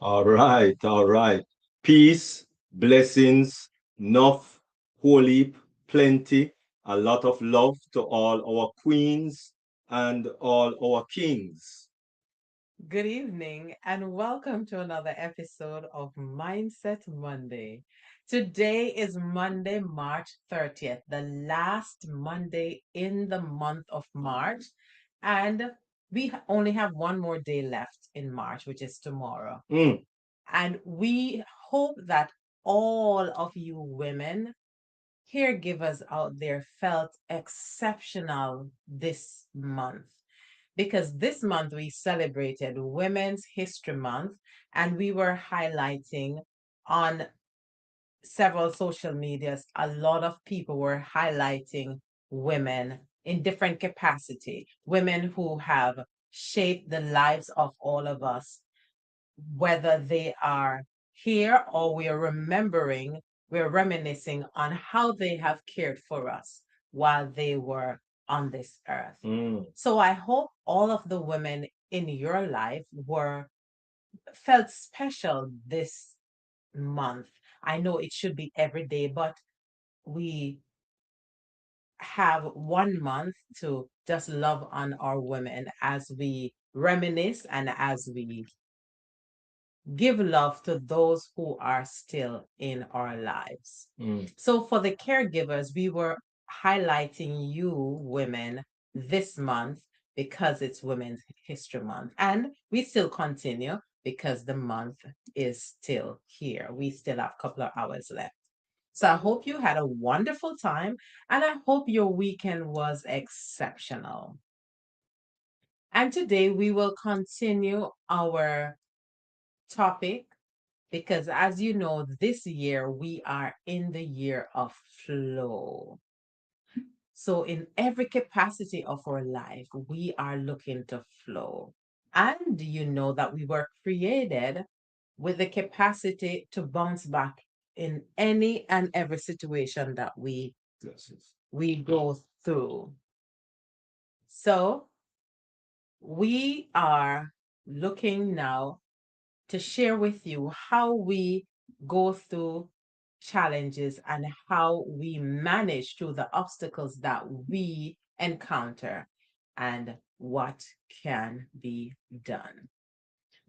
All right, all right. Peace, blessings, enough, holy, plenty, a lot of love to all our queens and all our kings. Good evening, and welcome to another episode of Mindset Monday. Today is Monday, March 30th, the last Monday in the month of March, and we only have one more day left in March, which is tomorrow. Mm, And we hope that all of you women, caregivers out there, felt exceptional this month because this month we celebrated Women's History Month and we were highlighting on several social medias, a lot of people were highlighting women in different capacity, women who have shaped the lives of all of us, whether they are here or we are remembering, we're reminiscing on how they have cared for us while they were on this earth. mm. So I hope all of the women in your life were felt special this month. I know it should be every day, but we have 1 month to just love on our women as we reminisce and as we give love to those who are still in our lives. Mm. So, for the caregivers, we were highlighting you women this month because it's Women's History Month. And we still continue because the month is still here. We still have a couple of hours left. So, I hope you had a wonderful time and I hope your weekend was exceptional. And today we will continue our topic because as you know, this year we are in the year of flow. So, in every capacity of our life, we are looking to flow. And you know that we were created with the capacity to bounce back in any and every situation that Yes, yes. we go through. So, we are looking now to share with you how we go through challenges and how we manage through the obstacles that we encounter and what can be done.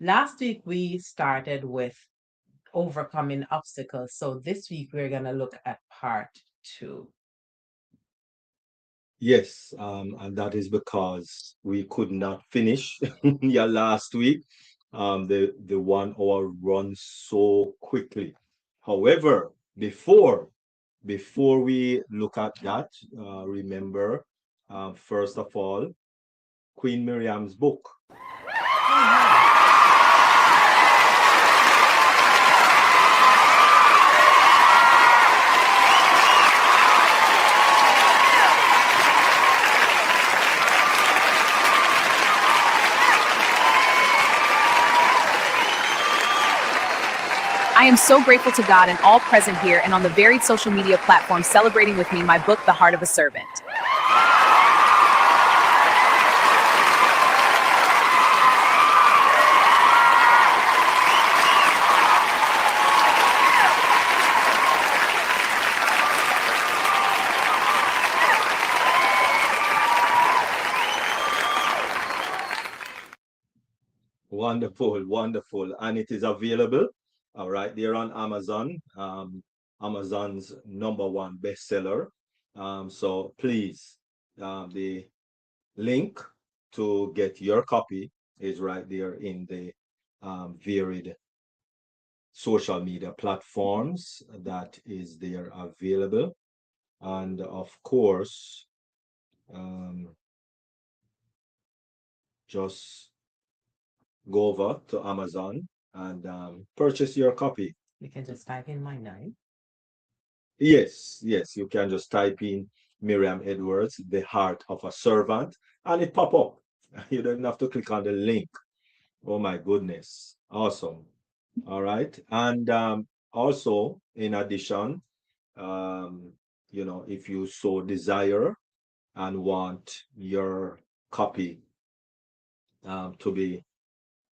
Last week, we started with overcoming obstacles. So this week, we're going to look at part two. Yes, and that is because we could not finish yeah, last week. The 1 hour runs so quickly. However, before we look at that, remember, first of all, Queen Miriam's book. Oh, yeah. I am so grateful to God and all present here and on the varied social media platforms celebrating with me my book, The Heart of a Servant. Wonderful, wonderful. And it is available, all right, there on Amazon, Amazon's #1 bestseller. So please, the link to get your copy is right there in the varied social media platforms that is there available. And of course, um, just go over to Amazon and purchase your copy. You can just type in my name. Yes, yes, you can just type in Miriam Edwards, The Heart of a Servant, and it pop up. You don't have to click on the link. Oh my goodness. Awesome. All right. And also, in addition, um, if you so desire and want your copy to be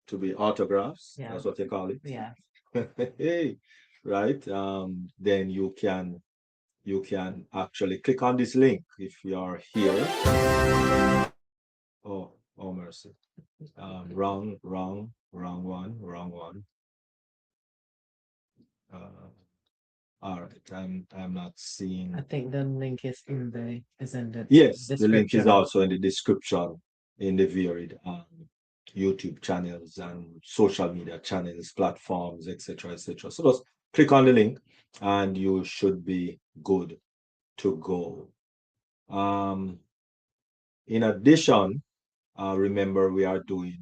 to be autographs. Yeah. That's what they call it. Yeah. Hey, right. Then you can actually click on this link if you are here. Oh mercy. Wrong one, wrong one. Uh, all right, I'm not seeing. I think the link is in the Yes, the link is description. also in the description in the varied YouTube channels and social media channels, platforms, etc., etc. So just click on the link, and you should be good to go. In addition, remember we are doing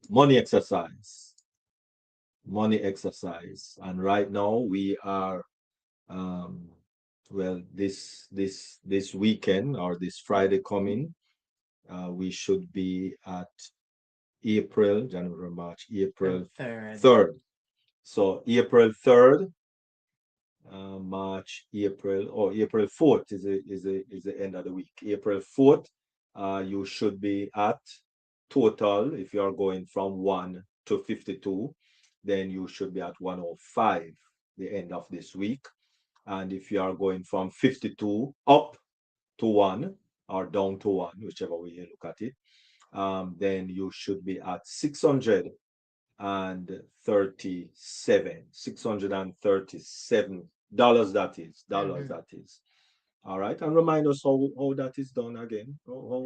money exercise, and right now we are well, this weekend or this Friday coming, we should be at April, January, March, April Third. 3rd. So April 3rd, March, April, or April 4th is the end of the week. April 4th, you should be at total, if you are going from 1 to 52, then you should be at 105 the end of this week. And if you are going from 52 up to 1 or down to 1, whichever way you look at it, then you should be at 637 dollars, that is all right. And remind us how that is done again.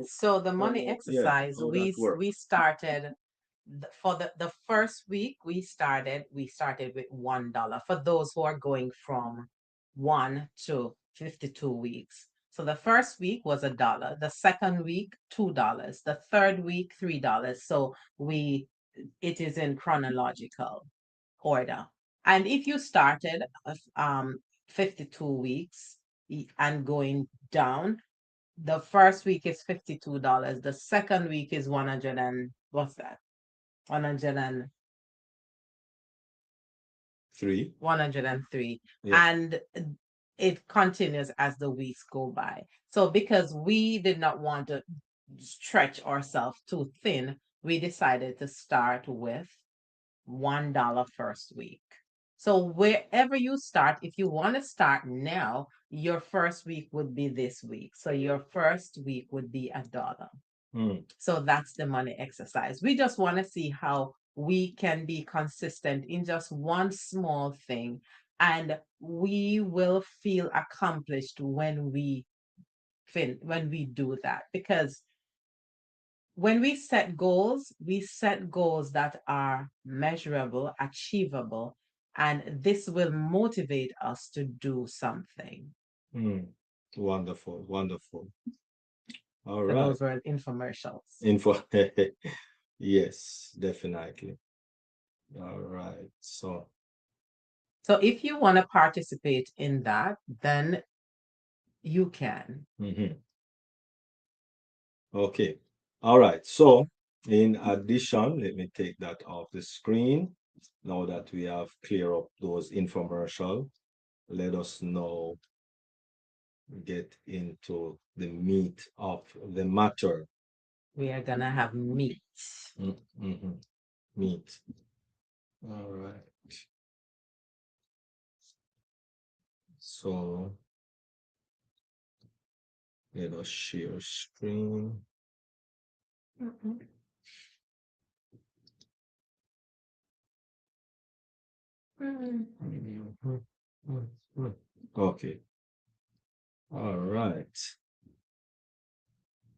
So the money yeah, exercise, how that works. we started for the first week we started with $1 for those who are going from 1 to 52 weeks. So the first week was $1, the second week $2, the third week $3. So it is in chronological order. And if you started 52 weeks and going down, the first week is $52. The second week is 100 and what's that? 103. 103. Yeah. And it continues as the weeks go by. So because we did not want to stretch ourselves too thin, we decided to start with $1 first week. So wherever you start, if you want to start now, your first week would be this week. So your first week would be $1. So that's the money exercise. We just want to see how we can be consistent in just one small thing, and we will feel accomplished when we do that. Because when we set goals that are measurable, achievable, and this will motivate us to do something. Wonderful. All So right. those were infomercials. Yes, definitely. All right. So if you want to participate in that, then you can. Okay. All right. So in addition, let me take that off the screen. Now that we have cleared up those infomercial, let us now get into the meat of the matter. We are gonna have meat. Meat. All right. So let us share screen. Okay. All right.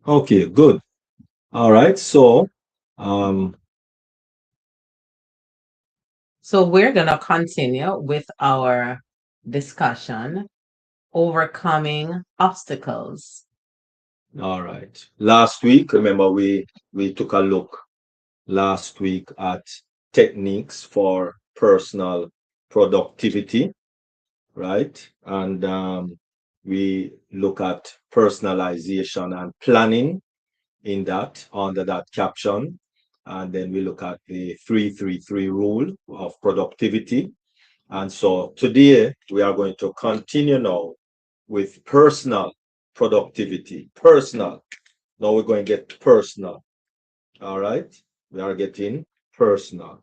Okay, good. All right. So we're gonna continue with our discussion, overcoming obstacles. all right. Last week, remember we took a look last week at techniques for personal productivity, right? And we look at personalization and planning in that under that caption. And then we look at the 3-3-3 rule of productivity. And so today we are going to continue now with personal productivity. Personal. Now we're going to get personal. All right. We are getting personal.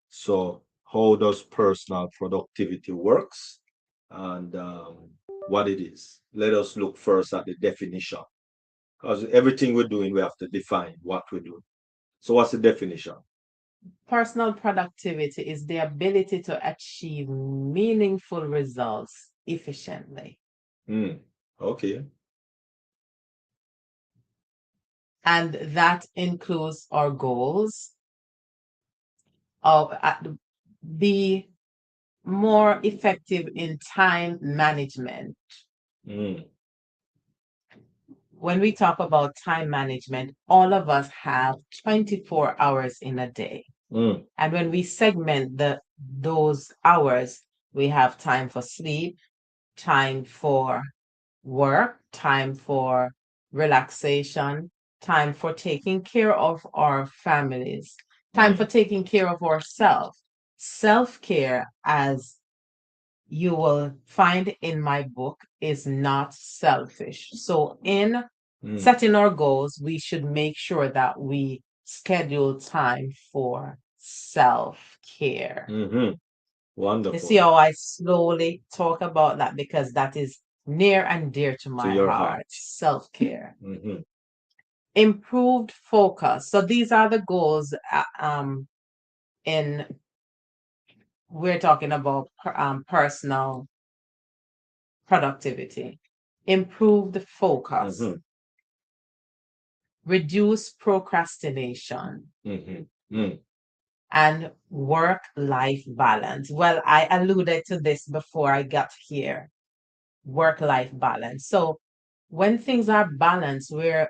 So how does personal productivity works and what it is? Let us look first at the definition because everything we're doing, we have to define what we're doing. So what's the definition? Personal productivity is the ability to achieve meaningful results efficiently. Okay. And that includes our goals of be more effective in time management. Mm. When we talk about time management, all of us have 24 hours in a day. And when we segment those hours, we have time for sleep, time for work, time for relaxation, time for taking care of our families, time for taking care of ourselves. Self-care, as you will find in my book, is not selfish. So in setting our goals, we should make sure that we schedule time for self-care. Wonderful. You see how I slowly talk about that because that is near and dear to my your heart. heart. Self-care. Improved focus. So these are the goals in we're talking about personal productivity. Improved focus. Reduce procrastination. And work-life balance. Well, I alluded to this before I got here. Work-life balance. So when things are balanced, we're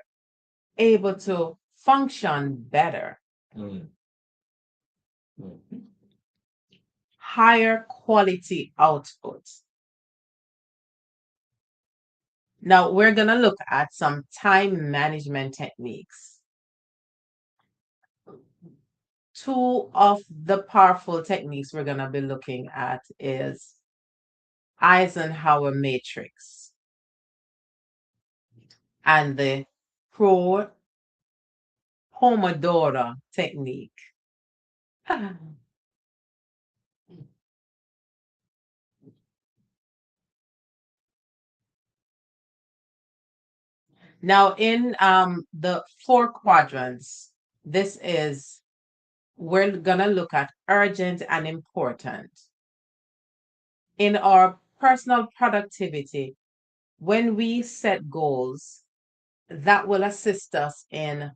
able to function better. Higher quality output. Now we're going to look at some time management techniques. Two of the powerful techniques we're going to be looking at is Eisenhower matrix and the Pomodoro technique. Now in the 4 quadrants, we're gonna look at urgent and important. In our personal productivity, when we set goals, that will assist us in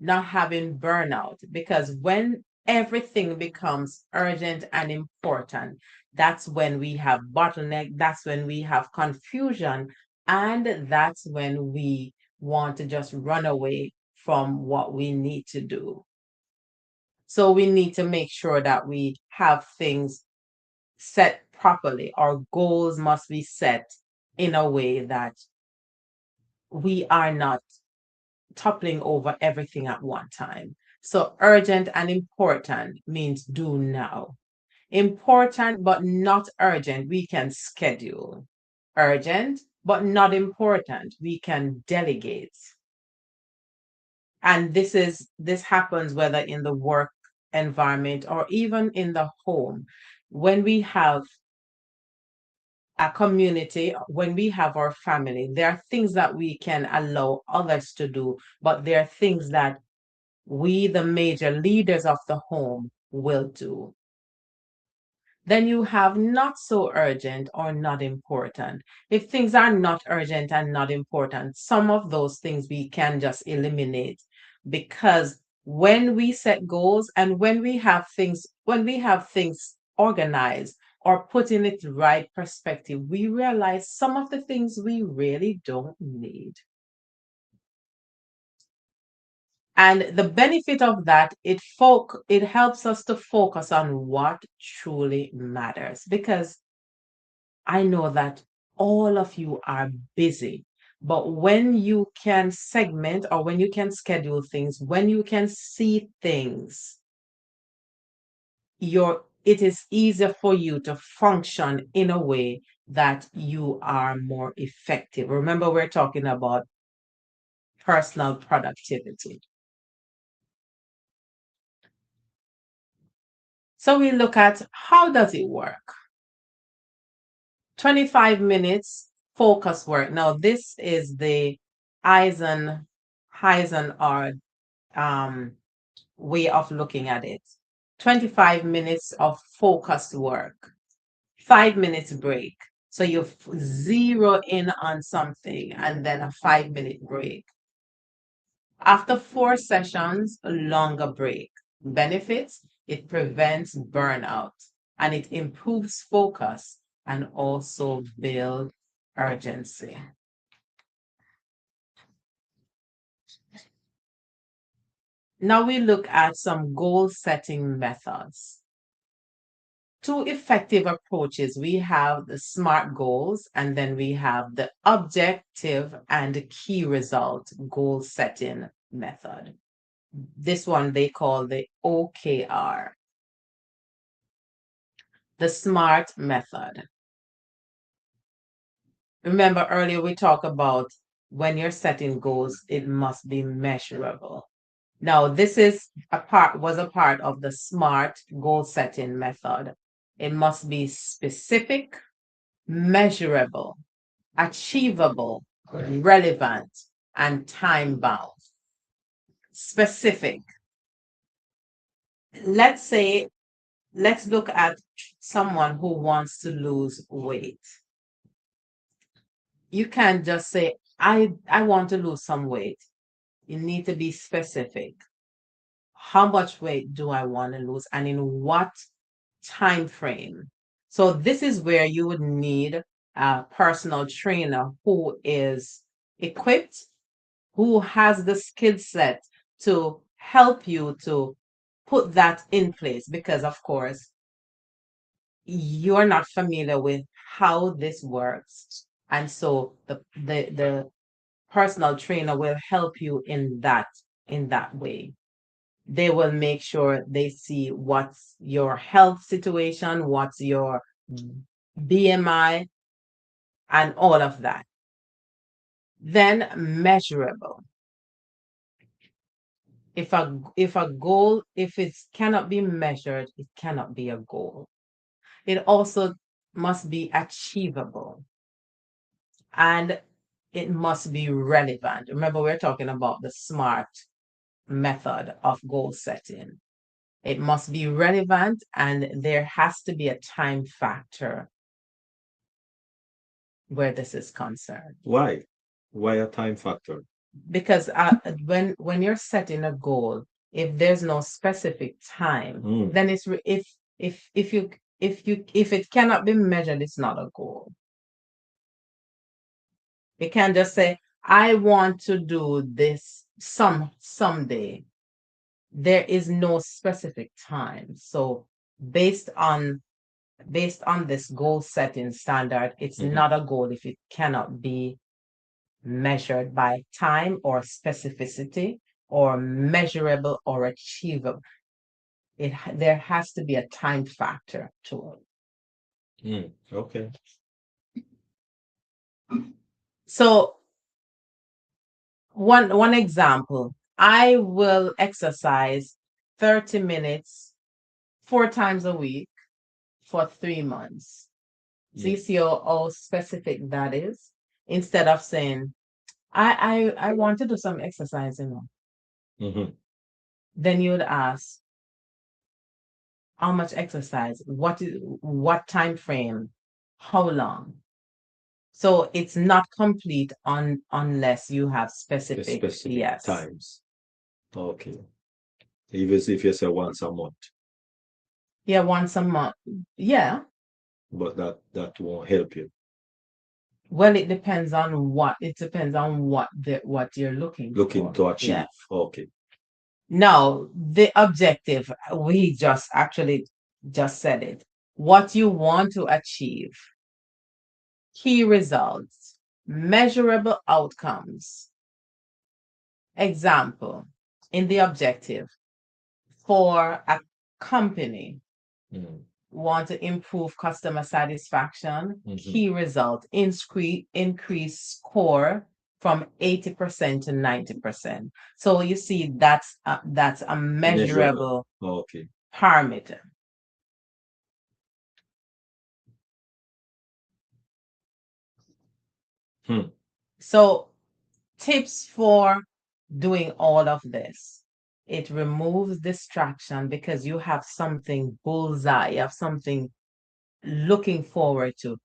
not having burnout, because when everything becomes urgent and important, that's when we have bottleneck, that's when we have confusion, and that's when we want to just run away from what we need to do. So we need to make sure that we have things set properly. Our goals must be set in a way that we are not toppling over everything at one time. So urgent and important means do now. Important but not urgent, we can schedule. Urgent but not important, we can delegate. And this happens whether in the work environment or even in the home. When we have a community, when we have our family, there are things that we can allow others to do, but there are things that we, the major leaders of the home, will do. Then you have not so urgent or not important. If things are not urgent and not important, some of those things we can just eliminate, because when we set goals and when we have things organized or put in its right perspective, we realize some of the things we really don't need. And the benefit of that, it helps us to focus on what truly matters, because I know that all of you are busy, but when you can segment or when you can schedule things, when you can see things, it is easier for you to function in a way that you are more effective. Remember, we're talking about personal productivity. So we look at how does it work? 25 minutes focus work. Now this is the Eisen or way of looking at it. 25 minutes of focused work, 5 minutes break. So you zero in on something and then a 5-minute break. After 4 sessions, a longer break. Benefits: it prevents burnout and it improves focus and also build urgency. Now we look at some goal setting methods. 2 effective approaches. We have the SMART goals, and then we have the objective and key result goal setting method. This one they call the OKR. The SMART method. Remember earlier we talked about when you're setting goals, it must be measurable. Now, this was a part of the SMART goal setting method. It must be specific, measurable, achievable, relevant, and time bound. Specific. Let's look at someone who wants to lose weight. You can't just say, I want to lose some weight. You need to be specific. How much weight do I want to lose and in what time frame? So this is where you would need a personal trainer who is equipped, who has the skill set to help you to put that in place, because of course you're not familiar with how this works. And so the personal trainer will help you in that way. They will make sure they see what's your health situation, what's your BMI, and all of that. Then measurable. If a goal, if it cannot be measured, it cannot be a goal. It also must be achievable. And it must be relevant. Remember, we're talking about the SMART method of goal setting. It must be relevant and there has to be a time factor where this is concerned. Why? Why a time factor? Because when you're setting a goal, if there's no specific time, then it's if it cannot be measured, it's not a goal. You can't just say, I want to do this someday. There is no specific time. So based on this goal setting standard, it's not a goal if it cannot be measured by time or specificity or measurable or achievable. There has to be a time factor to it. Okay. So one example, I will exercise 30 minutes 4 times a week for 3 months. So you see how specific that is? Instead of saying, I want to do some exercise, Then you would ask, how much exercise? What time frame? How long? So it's not complete unless you have specific yes. times. Okay. Even if you say once a month. Yeah, once a month. Yeah. But that won't help you. Well, it depends on what what you're looking to achieve. Yeah. Okay. Now, the objective, we just said it. What you want to achieve. Key results, measurable outcomes. Example, in the objective, for a company, want to improve customer satisfaction, key result, increase score from 80% to 90%. So you see, that's a measurable Okay. parameter. So tips for doing all of this. It removes distraction because you have something bullseye, you have something looking forward to.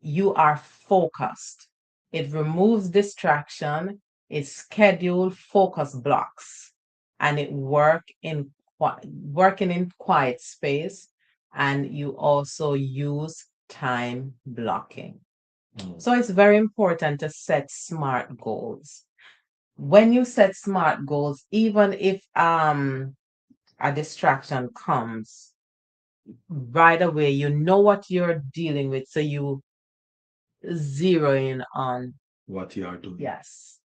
You are focused. It removes distraction. It schedules focus blocks, and it working in quiet space. And you also use time blocking. So it's very important to set SMART goals. When you set SMART goals, even if a distraction comes, right away you know what you're dealing with, so you zero in on what you are doing. Yes.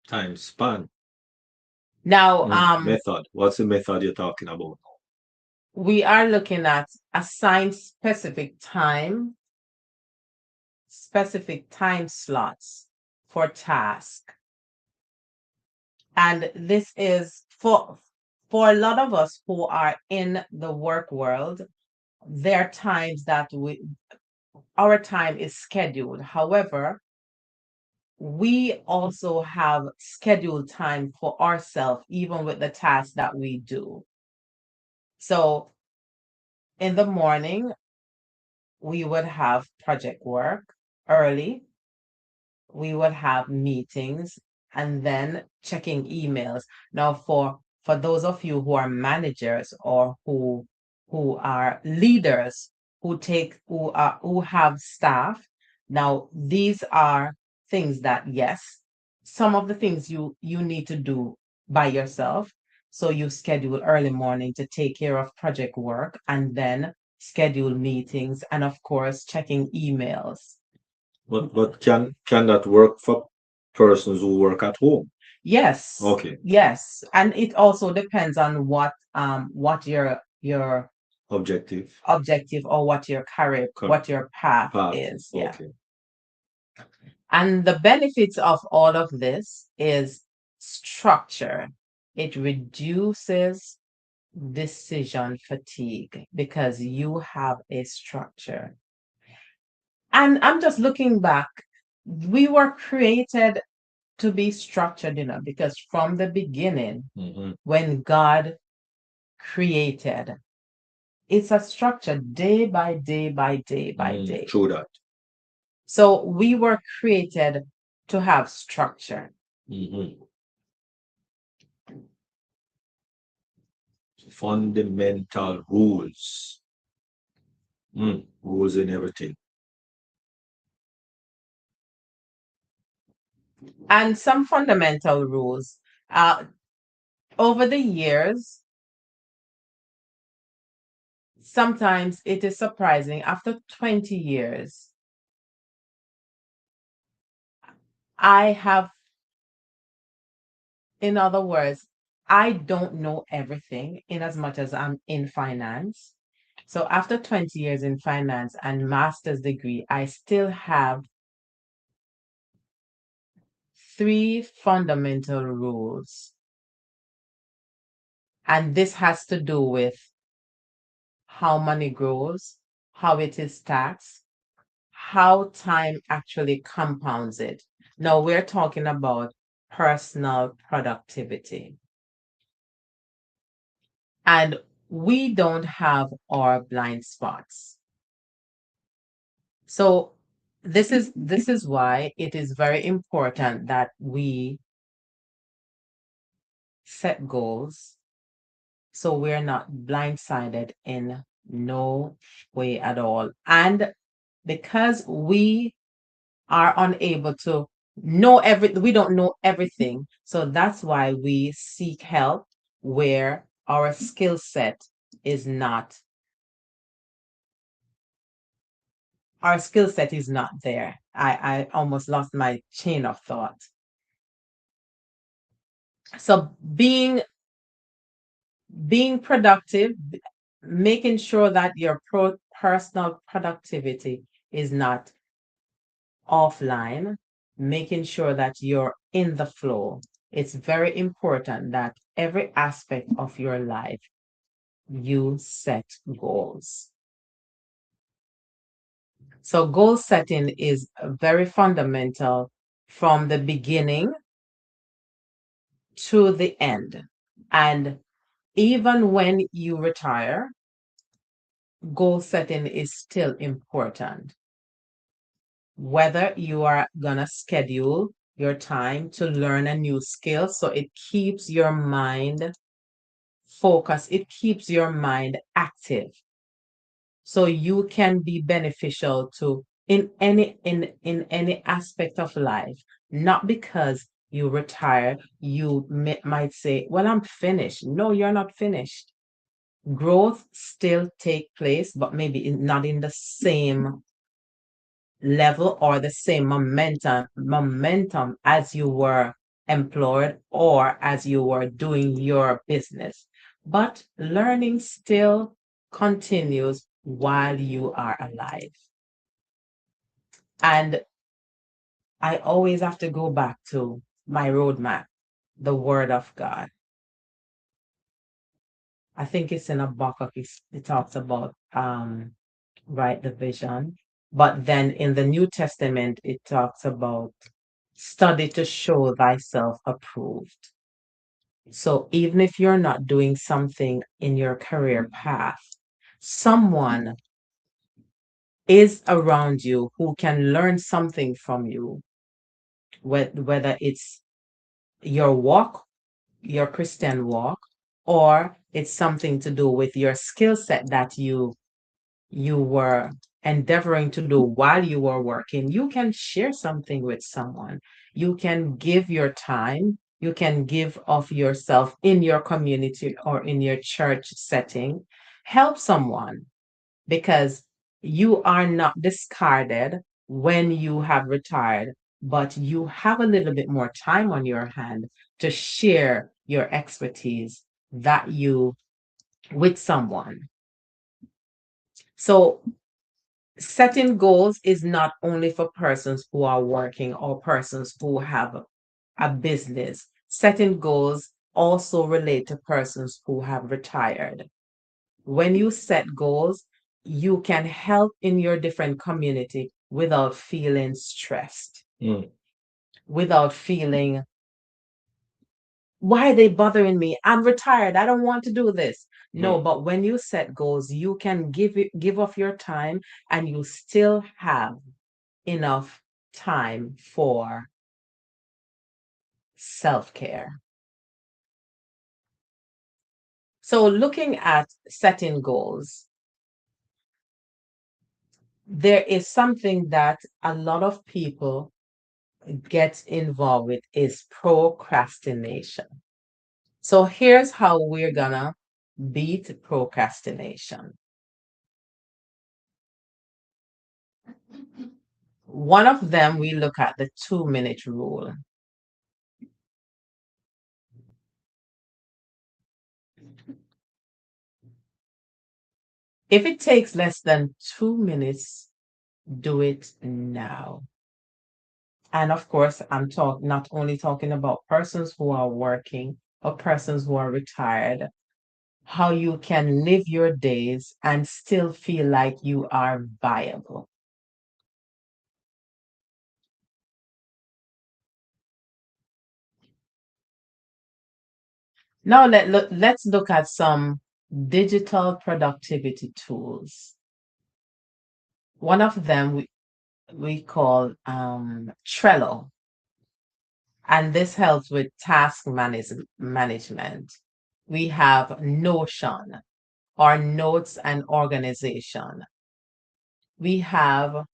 Time span. Now, method. What's the method you're talking about? We are looking at assign specific time slots for task. And this is for a lot of us who are in the work world, there are times that our time is scheduled. However, we also have scheduled time for ourselves, even with the tasks that we do. So in the morning, we would have project work early. We would have meetings and then checking emails. Now, for those of you who are managers or who are leaders, who have staff, now these are things that, yes, some of the things you need to do by yourself. So you schedule early morning to take care of project work, and then schedule meetings, and of course checking emails. But can that work for persons who work at home? Yes. Okay. Yes, and it also depends on what your objective or what your career, what your path is. Yeah. Okay. And the benefits of all of this is structure. It reduces decision fatigue because you have a structure. And I'm just looking back, we were created to be structured, because from the beginning, when God created, it's a structure day by day by day by day. True that. So we were created to have structure. Fundamental rules. Rules in everything. And some fundamental rules. Over the years, sometimes it is surprising, after 20 years, in other words, I don't know everything in as much as I'm in finance. So after 20 years in finance and master's degree, I still have 3 fundamental rules. And this has to do with how money grows, how it is taxed, how time actually compounds it. Now we're talking about personal productivity. And we don't have our blind spots. So this is why it is very important that we set goals so we're not blindsided in no way at all. And because we are unable to we don't know everything. So that's why we seek help where our skill set is not there. I almost lost my chain of thought. So being Being productive, making sure that your personal productivity is not offline, making sure that you're in the flow. It's very important that every aspect of your life you set goals. So, goal setting is very fundamental from the beginning to the end. And even when you retire, goal setting is still important. Whether you are going to schedule your time to learn a new skill, so it keeps your mind focused, it keeps your mind active. So you can be beneficial to in any aspect of life, not because you retire, you might say, well, I'm finished. No, you're not finished. Growth still take place, but maybe not in the same level or the same momentum as you were employed or as you were doing your business. But learning still continues while you are alive. And I always have to go back to my roadmap, the Word of God. I think it's in Habakkuk, it talks about write the vision. But then in the New Testament, it talks about study to show thyself approved. So even if you're not doing something in your career path, someone is around you who can learn something from you, whether it's your walk, your Christian walk, or it's something to do with your skill set that you were endeavoring to do while you were working. You can share something with someone. You can give your time. You can give of yourself in your community or in your church setting. Help someone because you are not discarded when you have retired, but you have a little bit more time on your hand to share your expertise that you with someone. So setting goals is not only for persons who are working or persons who have a business. Setting goals also relate to persons who have retired. When you set goals, you can help in your different community without feeling stressed, without feeling, why are they bothering me? I'm retired. I don't want to do this. No, but when you set goals, you can give off your time and you still have enough time for self-care. So looking at setting goals, there is something that a lot of people get involved with is procrastination. So here's how we're gonna beat procrastination. One of them, we look at the 2-minute rule. If it takes less than 2 minutes, do it now. And of course, I'm not only talking about persons who are working or persons who are retired, how you can live your days and still feel like you are viable. Now let's look at some digital productivity tools. One of them we call Trello, and this helps with task management. We have Notion, or notes and organization. We have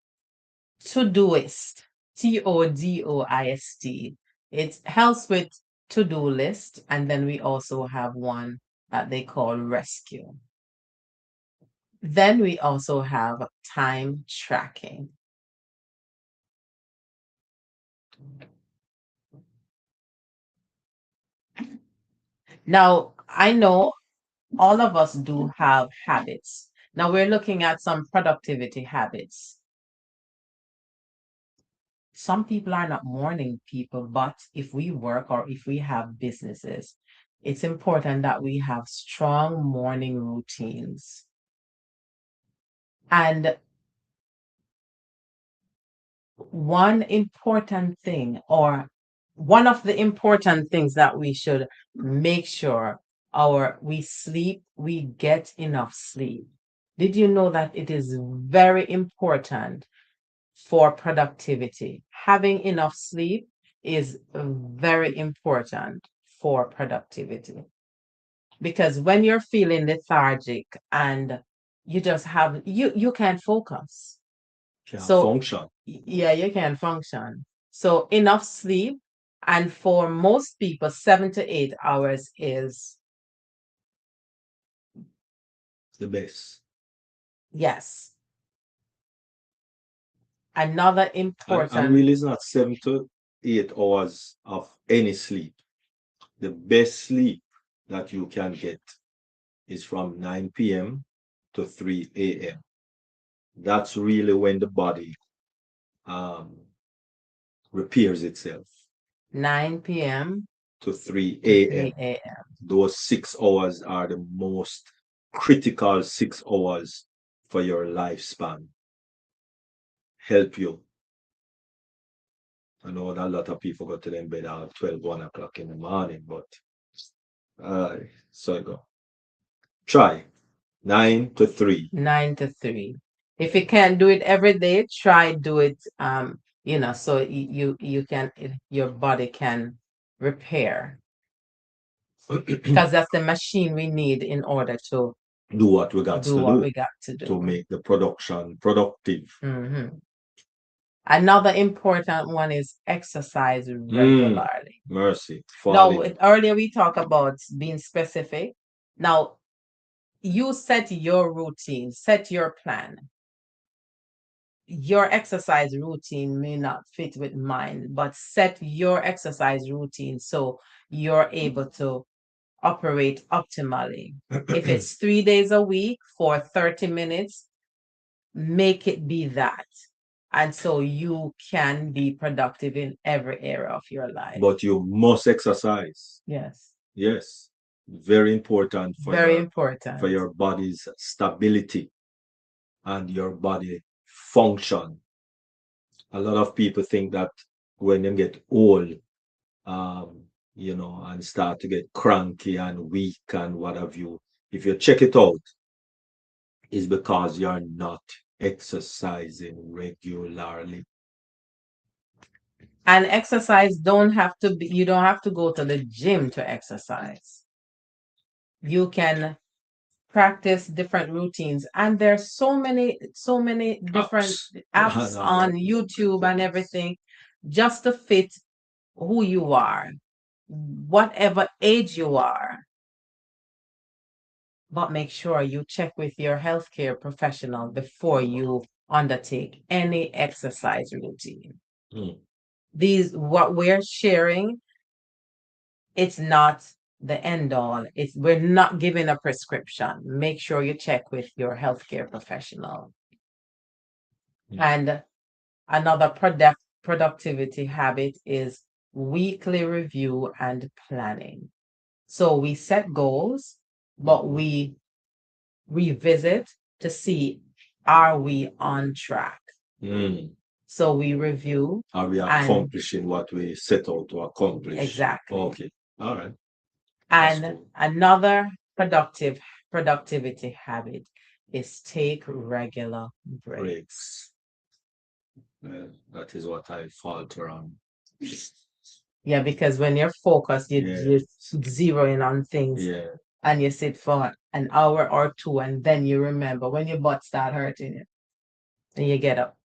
Todoist, Todoist. It helps with to-do list, and then we also have one that they call Rescue. Then we also have time tracking. Now, I know all of us do have habits. Now we're looking at some productivity habits. Some people are not morning people, but if we work or if we have businesses, it's important that we have strong morning routines. And one important thing, or one of the important things that we should make sure we get enough sleep. Did you know that it is very important for productivity? Having enough sleep is very important for productivity. Because when you're feeling lethargic and you just have you can't focus. Can't So function. yeah, you can function. So enough sleep, and for most people, 7 to 8 hours is The best. yes. Another And important really, it's not 7 to 8 hours of any sleep. The best sleep that you can get is from 9 p.m. to 3 a.m. That's really when the body um, repairs itself. 9 p.m. To 3 to a.m. 3 a.m. Those 6 hours are the most critical 6 hours for your lifespan. Help you. I know that a lot of people go to them bed at 12, 1 o'clock in the morning, but so I go. Try 9 to 3. 9 to 3. If you can't do it every day, try do it so you can your body can repair, because that's the machine we need in order to Do what we got do to what do we got to to do. make the production productive. Another important one is exercise regularly. Mercy. Now, Falling. earlier we talked about being specific. Now, you set your routine, set your plan. Your exercise routine may not fit with mine, but set your exercise routine so you're able to operate optimally. If it's 3 days a week for 30 minutes, make it be that. And so you can be productive in every area of your life. But you must exercise. Yes. Yes. Very important for Very your important. for your body's stability and your body function. A lot of people think that when you get old, um, and start to get cranky and weak and what have you, if you check it out, it's because you're not exercising regularly. And exercise don't have to be, you don't have to go to the gym to exercise. You can practice different routines, and there's so many different apps on YouTube and everything just to fit who you are, whatever age you are. But make sure you check with your healthcare professional before you undertake any exercise routine. What we're sharing, it's not the end all. We're not giving a prescription. Make sure you check with your healthcare professional. And another productivity habit is weekly review and planning. So we set goals, but we revisit to see, are we on track? So we review. Are we accomplishing what we set out to accomplish? Exactly. Okay. All right. And another productivity habit is take regular breaks. That is what I falter on. Yeah, because when you're focused, you're zeroing on things, and you sit for an hour or two, and then you remember when your butt start hurting you, and you get up.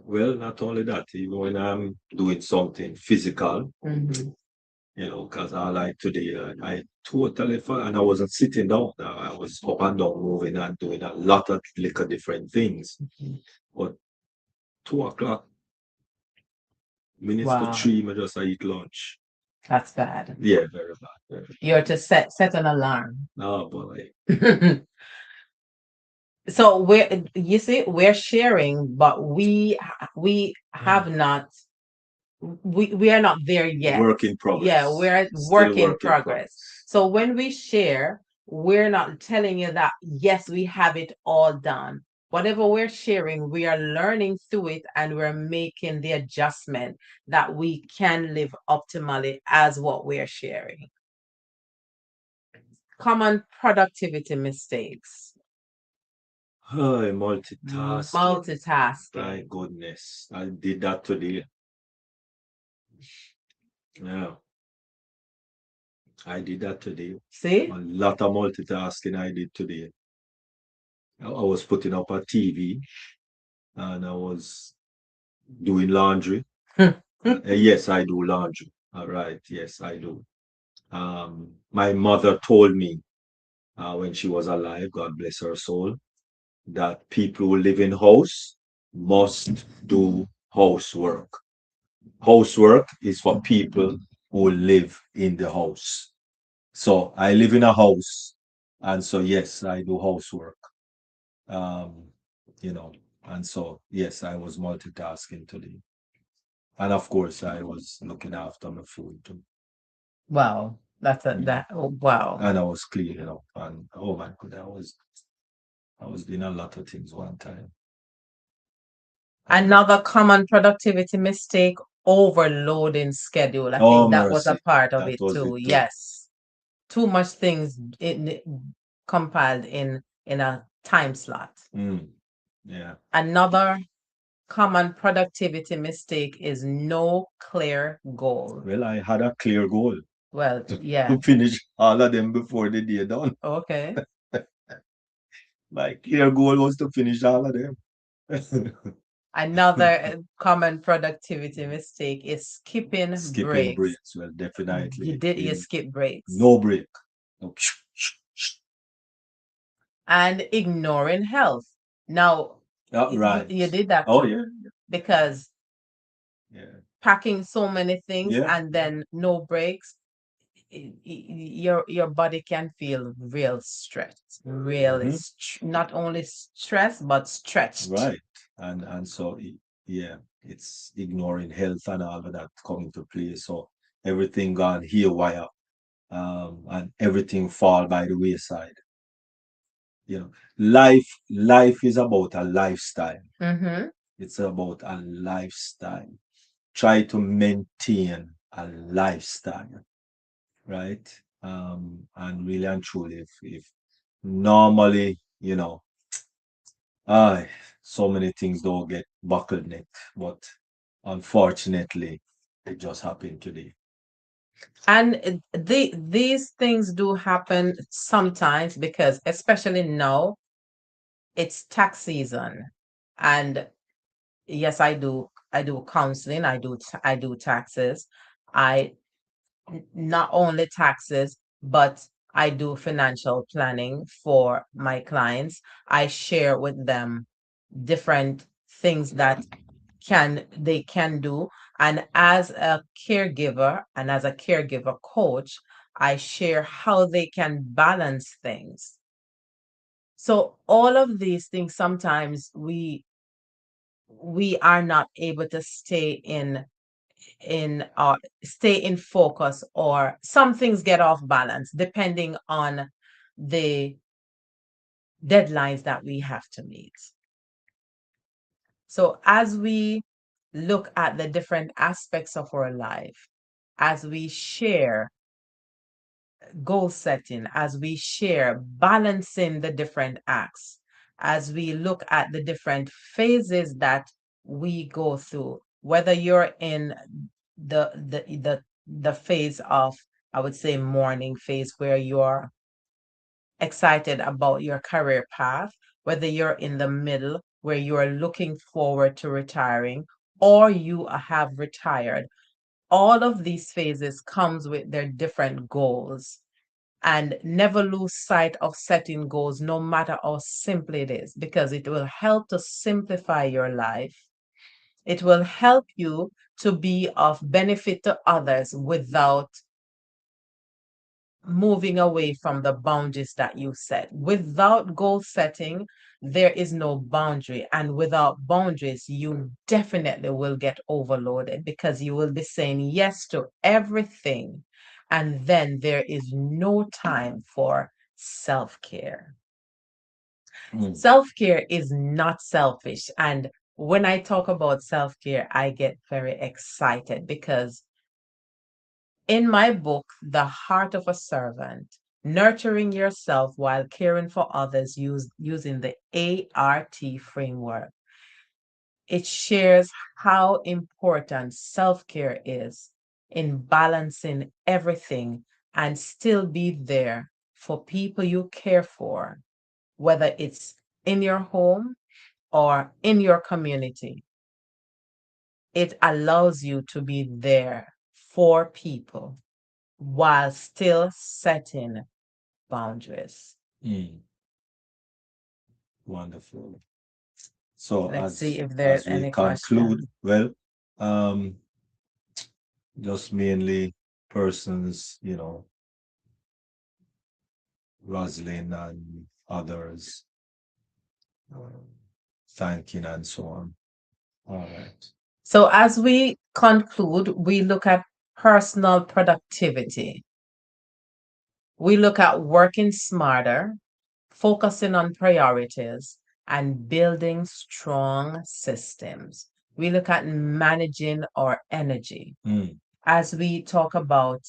Well, not only that, even when I'm doing something physical, because I like today, I totally, and I wasn't sitting down, I was up and down, moving and doing a lot of little different things. But 2 o'clock, minutes to 3, I just eat lunch. That's bad. Yeah, very bad. Very You're to set an alarm. bad. Oh boy. So we're you see we're sharing, but we have not we are not there yet. Work in progress. Yeah, we're at Still work in work in progress. progress. So when we share, we're not telling you that yes, we have it all done. Whatever we're sharing, we are learning through it and we're making the adjustment that we can live optimally as what we're sharing. Common productivity mistakes. Oh, multitasking. My Multitasking. goodness. I did that today. Yeah, I did that today. See? A lot of multitasking I did today. I was putting up a TV and I was doing laundry. Yes, I do laundry. All right. Yes, I do. My mother told me when she was alive, God bless her soul, that people who live in house must do housework. Housework is for people who live in the house. So I live in a house, and so yes, I do housework. Um, you know, and so yes, I was multitasking today, and of course, I was looking after my food too. Wow. That's a Mm. that oh, wow. And I was cleaning up, and oh my god, I was doing a lot of things one time. Another common productivity mistake, overloading schedule. I Oh think that was a mercy, part of that it was it too. too. Yes. Too much things compiled in a time slot. Mm, yeah. Another common productivity mistake is no clear goal. Well, I had a clear goal Well, to yeah. finish all of them before the day done. Okay. My clear goal was to finish all of them. Another common productivity mistake is skipping Skipping breaks. breaks, well, definitely. You skip breaks. No break. No. And ignoring health. Now, Right. you did that Oh too, yeah. because Yeah. packing so many things Yeah. and then no breaks, your body can feel real stressed, really not only stressed but stretched. Right. And so yeah, it's ignoring health and all of that coming to play. So everything gone haywire, and everything fall by the wayside. You know, life is about a lifestyle. Mm-hmm. It's about a lifestyle. Try to maintain a lifestyle, right? And really and truly, if normally, I so many things don't get bottleneck, but unfortunately, it just happened today. And these things do happen sometimes because, especially now, it's tax season. And yes, I do counseling, I do taxes. I not only taxes, but I do financial planning for my clients. I share with them different things that they can do. And as a caregiver and as a caregiver coach, I share how they can balance things. So all of these things, sometimes we are not able to stay in focus, or some things get off balance depending on the deadlines that we have to meet. So as we look at the different aspects of our life, as we share goal setting, as we share balancing the different acts, as we look at the different phases that we go through, whether you're in the phase of, I would say, morning phase, where you're excited about your career path, whether you're in the middle where you are looking forward to retiring, or you have retired, all of these phases comes with their different goals. And never lose sight of setting goals, no matter how simple it is, because it will help to simplify your life. It will help you to be of benefit to others without moving away from the boundaries that you set. Without goal setting, there is no boundary. And without boundaries, you definitely will get overloaded because you will be saying yes to everything. And then there is no time for self care. Self care is not selfish. And when I talk about self care, I get very excited because in my book, The Heart of a Servant, Nurturing Yourself While Caring for Others using the ART framework, it shares how important self-care is in balancing everything and still be there for people you care for, whether it's in your home or in your community. It allows you to be there for people while still setting boundaries. Wonderful. So Let's see if there's as we any conclude, question. well, just mainly persons, Rosalind and others, thanking and so on. All right. So as we conclude, we look at personal productivity. We look at working smarter, focusing on priorities, and building strong systems. We look at managing our energy. As we talk about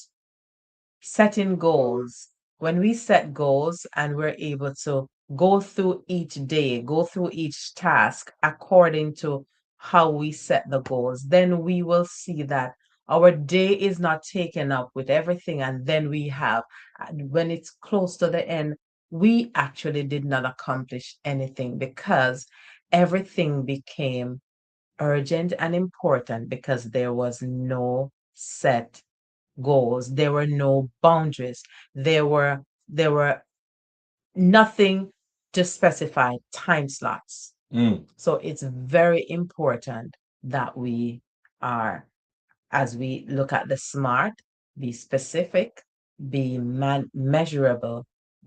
setting goals, when we set goals and we're able to go through each day, go through each task according to how we set the goals, then we will see that our day is not taken up with everything. And then we have, when it's close to the end, we actually did not accomplish anything because everything became urgent and important because there was no set goals. There were no boundaries. There were nothing to specify time slots. So it's very important that we are, as we look at the SMART, be specific, be measurable,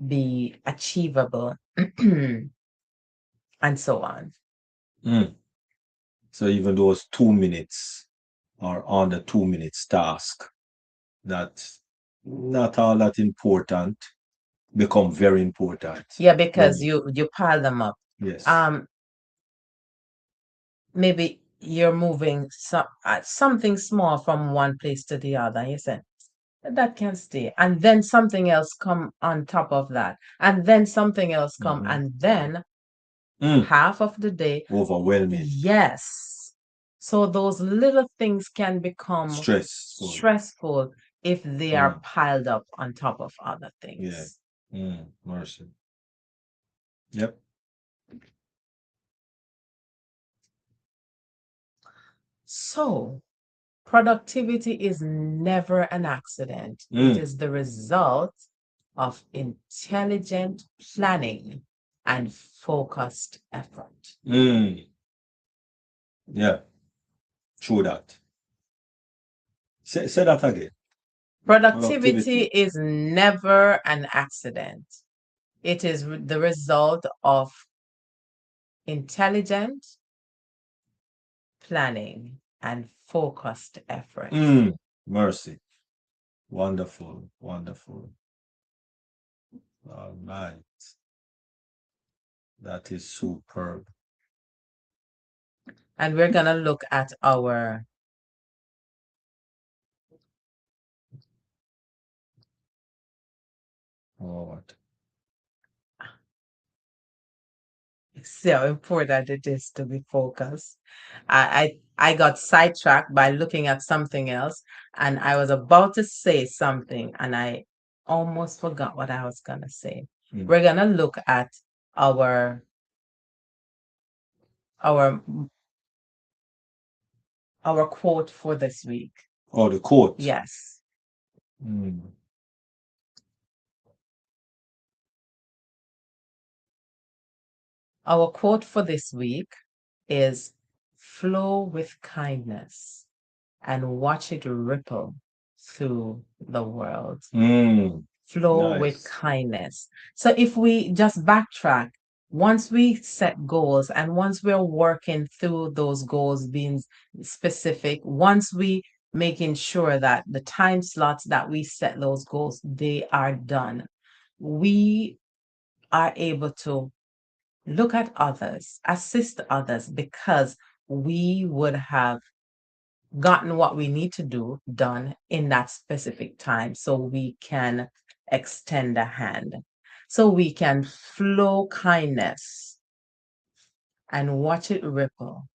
be achievable, and so on. So even those 2 minutes or on the 2 minutes task that not all that important become very important. Yeah, because you pile them up. Yes. Maybe you're moving something small from one place to the other. You say that can stay, and then something else come on top of that, and then something else come, and then half of the day overwhelming. Yes. So those little things can become stressful if they are piled up on top of other things. Yeah. Mercy. Yep. So productivity is never an accident. It is the result of intelligent planning and focused effort. Yeah. True that. Say that again. Productivity is never an accident. It is the result of intelligent planning and focused effort. Mercy. Wonderful. Wonderful. All right. That is superb. And we're going to look at our what? See how important it is to be focused. I got sidetracked by looking at something else, and I was about to say something, and I almost forgot what I was gonna say. We're gonna look at our quote for this week. Oh, the quote. Yes. Our quote for this week is flow with kindness and watch it ripple through the world. Mm, Flow with nice. kindness. So if we just backtrack, once we set goals and once we're working through those goals being specific, once we making sure that the time slots that we set those goals, they are done, we are able to look at others, assist others because we would have gotten what we need to do done in that specific time so we can extend a hand, so we can flow kindness and watch it ripple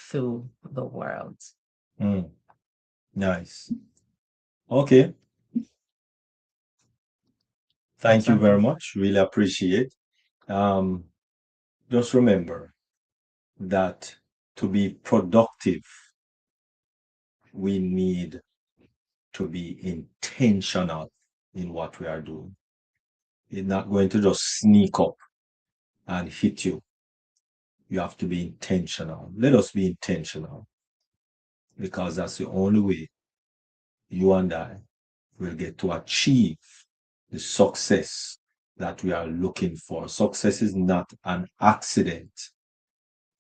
through the world. Mm, nice. Okay. Thank you very Something. much. Really appreciate. Um, just remember that to be productive, we need to be intentional in what we are doing. It's not going to just sneak up and hit you. You have to be intentional. Let us be intentional because that's the only way you and I will get to achieve the success that we are looking for. Success is not an accident,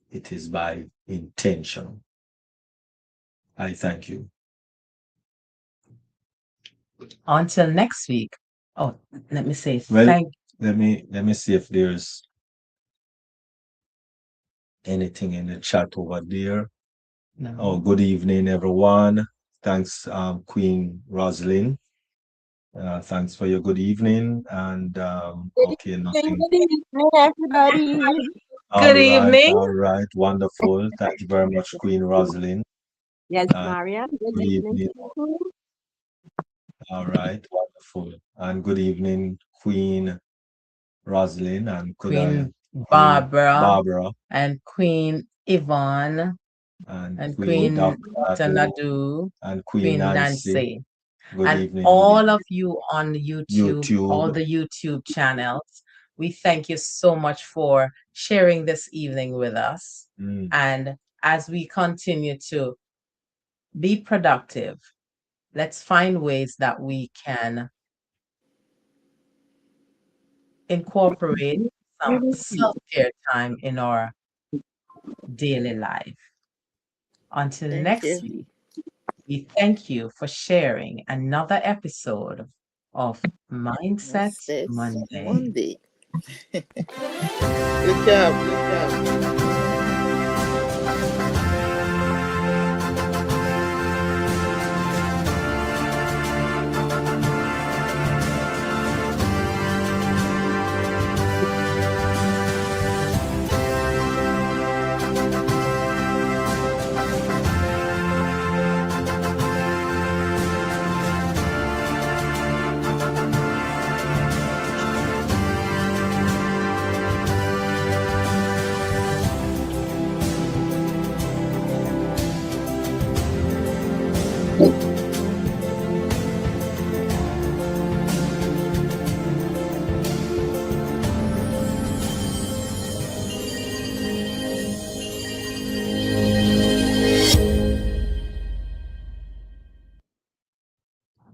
it is by intention. I thank you. Until next week. Oh, let me say Well, thank let me see if there's anything in the chat over there. Oh, no. good evening, everyone. Thanks, Queen Rosalind. Thanks for your good evening. And okay, nothing. Good evening, everybody. Good evening, All right, wonderful. Thank you very much, Queen Rosalind. Yes, And Mariam. Good good evening evening. to you too. All right, wonderful. And good evening, Queen Rosalind, and Queen Queen Barbara Barbara, and Queen Yvonne and and Queen Queen Dr. Adu, Tanadu, and Queen Queen Nancy. Nancy, Good and evening, good all evening. of you on YouTube, all YouTube. the YouTube channels. We thank you so much for sharing this evening with us. Mm, And as we continue to be productive, let's find ways that we can incorporate some self-care time in our daily life. Until Thank you. next week, we thank you for sharing another episode of Mindset What's this? Monday. Monday. Good job. Good job.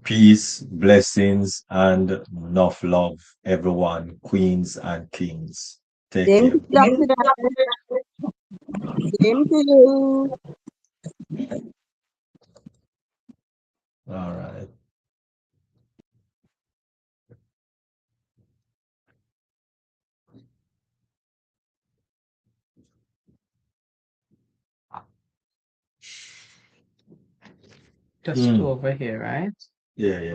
peace, blessings, and enough love, everyone, queens and kings. Take Same care. to Dr. Same to you. All right. Just two over here, right? Yeah, yeah.